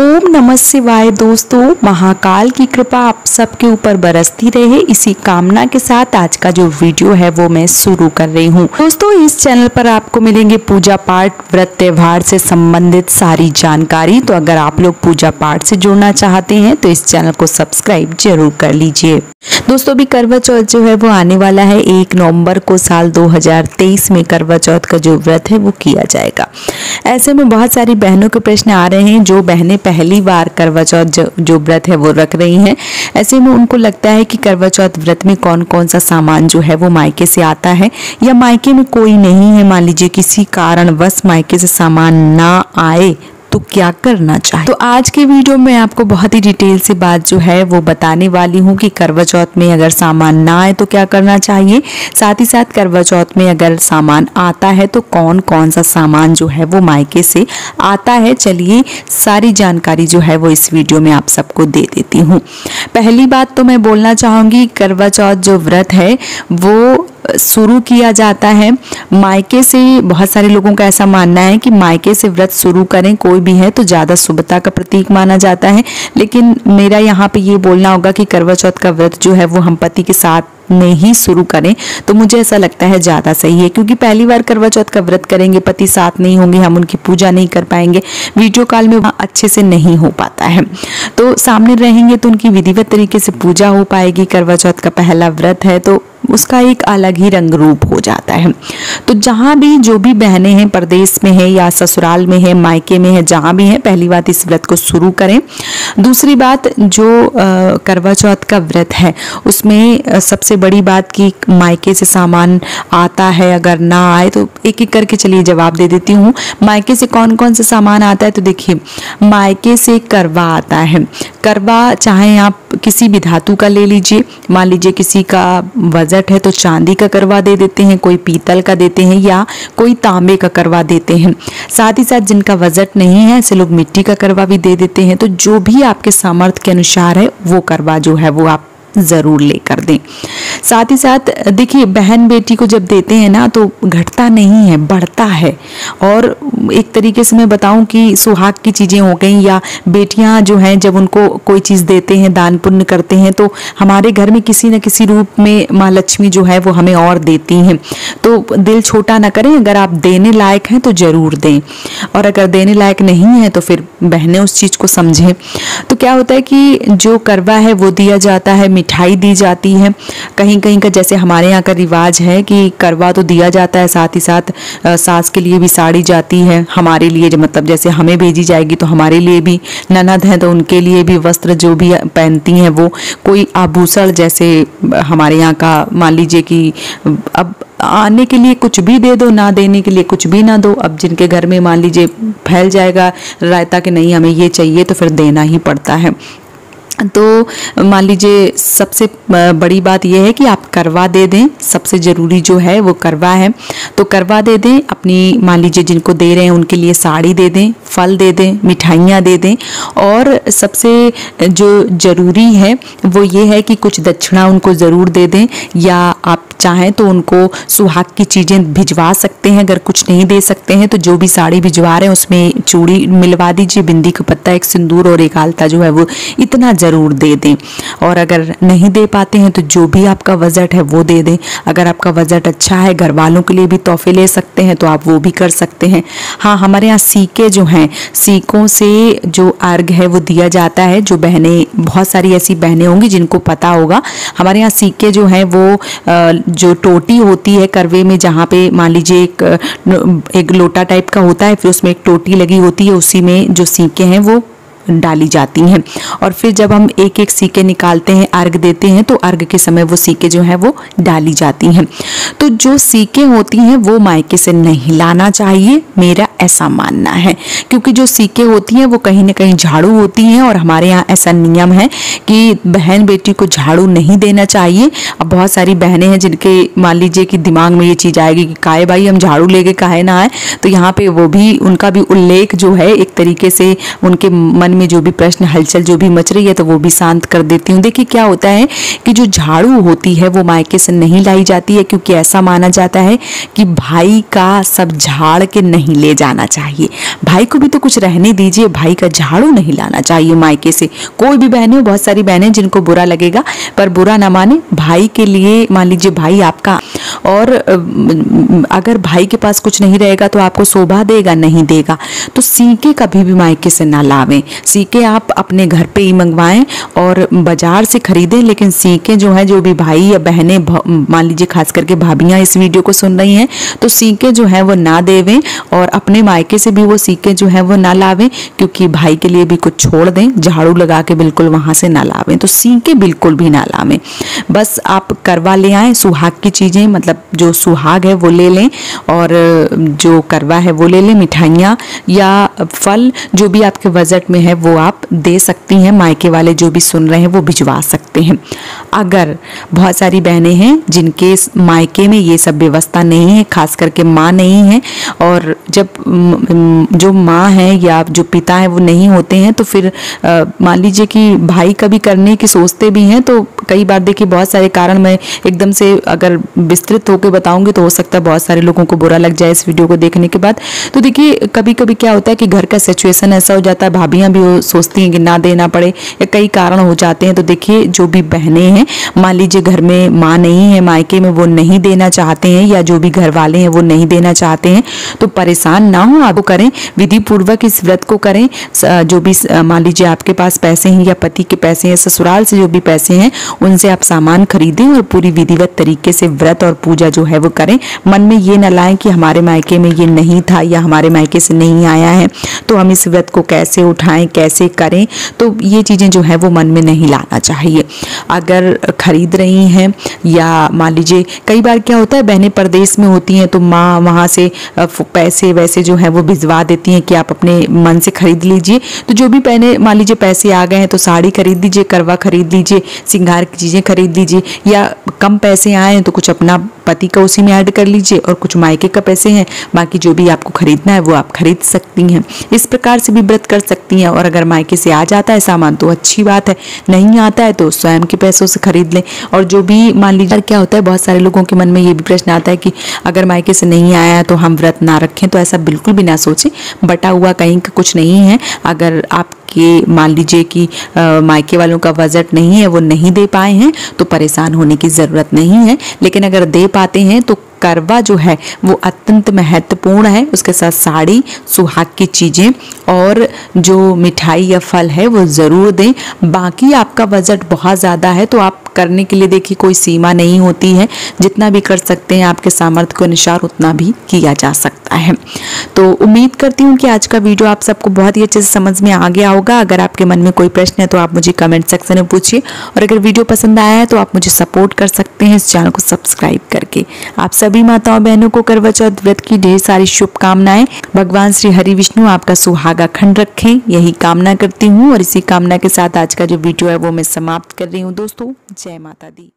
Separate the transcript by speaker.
Speaker 1: ओम नमः शिवाय। दोस्तों, महाकाल की कृपा आप सबके ऊपर बरसती रहे, इसी कामना के साथ आज का जो वीडियो है वो मैं शुरू कर रही हूँ। दोस्तों, इस चैनल पर आपको मिलेंगे पूजा पाठ, व्रत, त्योहार से संबंधित सारी जानकारी। तो अगर आप लोग पूजा पाठ से जुड़ना चाहते हैं तो इस चैनल को सब्सक्राइब जरूर कर लीजिए। दोस्तों, अभी करवा चौथ जो है वो आने वाला है। 1 नवंबर को साल 2023 में करवा चौथ का जो व्रत है वो किया जाएगा। ऐसे में बहुत सारी बहनों के प्रश्न आ रहे हैं, जो बहनें पहली बार करवा चौथ जो व्रत है वो रख रही हैं। ऐसे में उनको लगता है कि करवा चौथ व्रत में कौन कौन सा सामान जो है वो मायके से आता है, या मायके में कोई नहीं है, मान लीजिए किसी कारणवश मायके से सामान ना आए तो क्या करना चाहिए। तो आज के वीडियो में आपको बहुत ही डिटेल से बात जो है वो बताने वाली हूँ कि करवा चौथ में अगर सामान ना आए तो क्या करना चाहिए, साथ ही साथ करवा चौथ में अगर सामान आता है तो कौन कौन सा सामान जो है वो मायके से आता है। चलिए सारी जानकारी जो है वो इस वीडियो में आप सबको दे देती हूँ। पहली बात तो मैं बोलना चाहूँगी, करवा चौथ जो व्रत है वो शुरू किया जाता है मायके से। बहुत सारे लोगों का ऐसा मानना है कि मायके से व्रत शुरू करें कोई भी है तो ज़्यादा शुभता का प्रतीक माना जाता है, लेकिन मेरा यहाँ पे ये बोलना होगा कि करवा चौथ का व्रत जो है वो हम पति के साथ में ही शुरू करें तो मुझे ऐसा लगता है ज़्यादा सही है। क्योंकि पहली बार करवा चौथ का व्रत करेंगे, पति साथ नहीं होंगे, हम उनकी पूजा नहीं कर पाएंगे, वीडियो कॉल में अच्छे से नहीं हो पाता है। तो सामने रहेंगे तो उनकी विधिवत तरीके से पूजा हो पाएगी। करवा चौथ का पहला व्रत है तो उसका एक अलग ही रंग रूप हो जाता है। तो जहाँ भी जो भी बहनें हैं, परदेश में है या ससुराल में है, मायके में है, जहाँ भी है, पहली बात इस व्रत को शुरू करें। दूसरी बात, जो करवा चौथ का व्रत है उसमें सबसे बड़ी बात कि मायके से सामान आता है, अगर ना आए तो एक एक करके चलिए जवाब दे देती हूँ। मायके से कौन कौन सा सामान आता है, तो देखिए मायके से करवा आता है। करवा चाहे आप किसी भी धातु का ले लीजिए, मान लीजिए किसी का बजट है तो चांदी का करवा दे देते हैं, कोई पीतल का देते हैं या कोई तांबे का करवा देते हैं। साथ ही साथ जिनका बजट नहीं है ऐसे लोग मिट्टी का करवा भी दे देते हैं। तो जो भी आपके सामर्थ्य के अनुसार है वो करवा जो है वो आप ज़रूर लेकर दें। साथ ही साथ देखिए, बहन बेटी को जब देते हैं ना तो घटता नहीं है, बढ़ता है। और एक तरीके से मैं बताऊं कि सुहाग की चीज़ें हो गई, या बेटियां जो हैं जब उनको कोई चीज़ देते हैं, दान पुण्य करते हैं, तो हमारे घर में किसी न किसी रूप में माँ लक्ष्मी जो है वो हमें और देती हैं। तो दिल छोटा ना करें, अगर आप देने लायक हैं तो ज़रूर दें, और अगर देने लायक नहीं है तो फिर बहनें उस चीज़ को समझें। तो क्या होता है कि जो करवा है वो दिया जाता है, मिठाई दी जाती है। कहीं कहीं का जैसे हमारे यहाँ का रिवाज है कि करवा तो दिया जाता है, साथ ही साथ सास के लिए भी साड़ी जाती है, हमारे लिए मतलब जैसे हमें भेजी जाएगी तो हमारे लिए भी, ननद हैं तो उनके लिए भी वस्त्र जो भी पहनती हैं वो, कोई आभूषण जैसे हमारे यहाँ का मान लीजिए कि अब आने के लिए कुछ भी दे दो, ना देने के लिए कुछ भी ना दो। अब जिनके घर में मान लीजिए फैल जाएगा रायता कि नहीं हमें ये चाहिए तो फिर देना ही पड़ता है। तो मान लीजिए सबसे बड़ी बात यह है कि आप करवा दे दें, सबसे ज़रूरी जो है वो करवा है। तो करवा दे दें, अपनी मान लीजिए जिनको दे रहे हैं उनके लिए साड़ी दे दें, फल दे दें, मिठाइयाँ दे दें, और सबसे जो ज़रूरी है वो ये है कि कुछ दक्षिणा उनको ज़रूर दे दें, या आप चाहें तो उनको सुहाग की चीज़ें भिजवा सकते हैं। अगर कुछ नहीं दे सकते हैं तो जो भी साड़ी भिजवा रहे हैं उसमें चूड़ी मिलवा दीजिए, बिंदी का पत्ता, एक सिंदूर और एक आलता जो है वो इतना ज़रूर दे दें। और अगर नहीं दे पाते हैं तो जो भी आपका बजट है वो दे दें। अगर आपका बजट अच्छा है, घर वालों के लिए भी तोहफे ले सकते हैं तो आप वो भी कर सकते हैं। हाँ, हमारे यहाँ सिक्के जो हैं, सिक्कों से जो अर्घ है वो दिया जाता है। जो बहनें, बहुत सारी ऐसी बहनें होंगी जिनको पता होगा, हमारे यहाँ सिक्के जो हैं वो जो टोटी होती है करवे में, जहाँ पे मान लीजिए एक लोटा टाइप का होता है, फिर उसमें एक टोटी लगी होती है, उसी में जो सिक्के हैं वो डाली जाती हैं। और फिर जब हम एक एक सिक्के निकालते हैं, अर्घ देते हैं, तो अर्घ के समय वो सिक्के जो हैं वो डाली जाती हैं। तो जो सिक्के होती हैं वो मायके से नहीं लाना चाहिए, मेरा ऐसा मानना है। क्योंकि जो सिक्के होती हैं वो कहीं ना कहीं झाड़ू होती हैं, और हमारे यहाँ ऐसा नियम है कि बहन बेटी को झाड़ू नहीं देना चाहिए। अब बहुत सारी बहनें हैं जिनके मान लीजिए कि दिमाग में ये चीज़ आएगी कि काहे भाई हम झाड़ू लेके काहे ना आए, तो यहाँ पे वो भी, उनका भी उल्लेख जो है एक तरीके से उनके मन मन में जो भी प्रश्न हलचल जो भी मच रही है तो वो भी शांत कर देती हूँ। देखिए क्या होता है कि जो झाड़ू होती है वो मायके से नहीं लाई जाती है, क्योंकि ऐसा माना जाता है कि भाई का सब झाड़ के नहीं ले जाना चाहिए। भाई को भी तो कुछ रहने दीजिए, भाई का झाड़ू नहीं लाना चाहिए मायके से। कोई भी बहनें हो, बहुत सारी बहनें जिनको बुरा लगेगा, पर बुरा ना माने। भाई के लिए, मान लीजिए भाई आपका, और अगर भाई के पास कुछ नहीं रहेगा तो आपको शोभा देगा, नहीं देगा। तो सीके कभी भी मायके से ना लावें। सीके आप अपने घर पे ही मंगवाएं और बाजार से खरीदें, लेकिन सीके जो है, जो भी भाई या बहनें, मान लीजिए खास करके भाभियां इस वीडियो को सुन रही हैं, तो सीके जो है वो ना देवें और अपने मायके से भी वो सीके जो है वो ना लावें, क्योंकि भाई के लिए भी कुछ छोड़ दें। झाड़ू लगा के बिल्कुल वहां से ना लावें, तो सीके बिल्कुल भी ना लावें। बस आप करवा ले आए, सुहाग की चीजें, मतलब जो सुहाग है वो ले लें और जो करवा है वो ले लें। मिठाइयाँ या फल जो भी आपके बजट में है वो आप दे सकती हैं। मायके वाले जो भी सुन रहे हैं वो भिजवा सकते हैं। अगर बहुत सारी बहनें हैं जिनके मायके में ये सब व्यवस्था नहीं है, खास करके माँ नहीं है, और जब जो माँ है या जो पिता है वो नहीं होते हैं, तो फिर मान लीजिए कि भाई कभी करने की सोचते भी हैं, तो कई बार देखिए बहुत सारे कारण, मैं एकदम से अगर विस्तृत होकर बताऊंगी तो हो सकता है बहुत सारे लोगों को बुरा लग जाए इस वीडियो को देखने के बाद। तो देखिए कभी कभी क्या होता है कि घर का सिचुएशन ऐसा हो जाता है, भाभियां भी सोचती हैं कि ना देना पड़े, या कई कारण हो जाते हैं। तो देखिए जो भी बहनें हैं, मान लीजिए घर में माँ नहीं है, मायके में वो नहीं देना चाहते हैं, या जो भी घर वाले हैं वो नहीं देना चाहते हैं, तो परेशान ना हो, आप करें, विधि पूर्वक इस व्रत को करें। जो भी मान लीजिए आपके पास पैसे हैं या पति के पैसे हैं, ससुराल से जो भी पैसे हैं उनसे आप सामान खरीदें और पूरी विधिवत तरीके से व्रत और पूजा जो है वो करें। मन में ये न लाएं कि हमारे मायके में ये नहीं था या हमारे मायके से नहीं आया है, तो हम इस व्रत को कैसे उठाएं, कैसे करें, तो ये चीजें जो है वो मन में नहीं लाना चाहिए। अगर खरीद रही हैं, या मान लीजिए कई बार क्या होता है बहनें परदेश में होती हैं, तो माँ वहाँ से पैसे वैसे जो है वो भिजवा देती हैं कि आप अपने मन से खरीद लीजिए। तो जो भी बहनें मान लीजिए पैसे आ गए हैं तो साड़ी खरीद लीजिए, करवा खरीद लीजिए, श्रृंगार की चीजें खरीद लीजिए, या कम पैसे आए हैं तो कुछ अपना पति का उसी में ऐड कर लीजिए और कुछ मायके का पैसे हैं, बाकी जो भी आपको खरीदना है वो आप खरीद सकती हैं। इस प्रकार से भी व्रत कर सकती हैं। और अगर मायके से आ जाता है सामान तो अच्छी बात है, नहीं आता है तो स्वयं के पैसों से खरीद लें। और जो भी मान लीजिए क्या होता है, बहुत सारे लोगों के मन में ये भी प्रश्न आता है कि अगर मायके से नहीं आया तो हम व्रत ना रखें, तो ऐसा बिल्कुल भी ना सोचें। बटा हुआ कहीं का कुछ नहीं है। अगर आपके मान लीजिए कि मायके वालों का बजट नहीं है, वो नहीं दे पाए हैं, तो परेशान होने की ज़रूरत नहीं है। लेकिन अगर दे पाते हैं तो करवा जो है वो अत्यंत महत्वपूर्ण है। उसके साथ साड़ी, सुहाग की चीज़ें और जो मिठाई या फल है वो ज़रूर दें। बाकी आपका बजट बहुत ज़्यादा है तो आप करने के लिए देखिए कोई सीमा नहीं होती है, जितना भी कर सकते हैं आपके सामर्थ्य के अनुसार उतना भी किया जा सकता है। तो उम्मीद करती हूँ कि आज का वीडियो आप सबको बहुत ही अच्छे से समझ में आ गया होगा। अगर आपके मन में कोई प्रश्न है तो आप मुझे कमेंट सेक्शन में पूछिए, और अगर वीडियो पसंद आया है तो आप मुझे सपोर्ट कर सकते हैं इस चैनल को सब्सक्राइब करके। आप सभी माताओं बहनों को करवा चौथ व्रत की ढेर सारी शुभकामनाएं। भगवान श्री हरि विष्णु आपका सुहागा खंड रखें, यही कामना करती हूँ। और इसी कामना के साथ आज का जो वीडियो है वो मैं समाप्त कर रही हूँ दोस्तों। जय माता दी।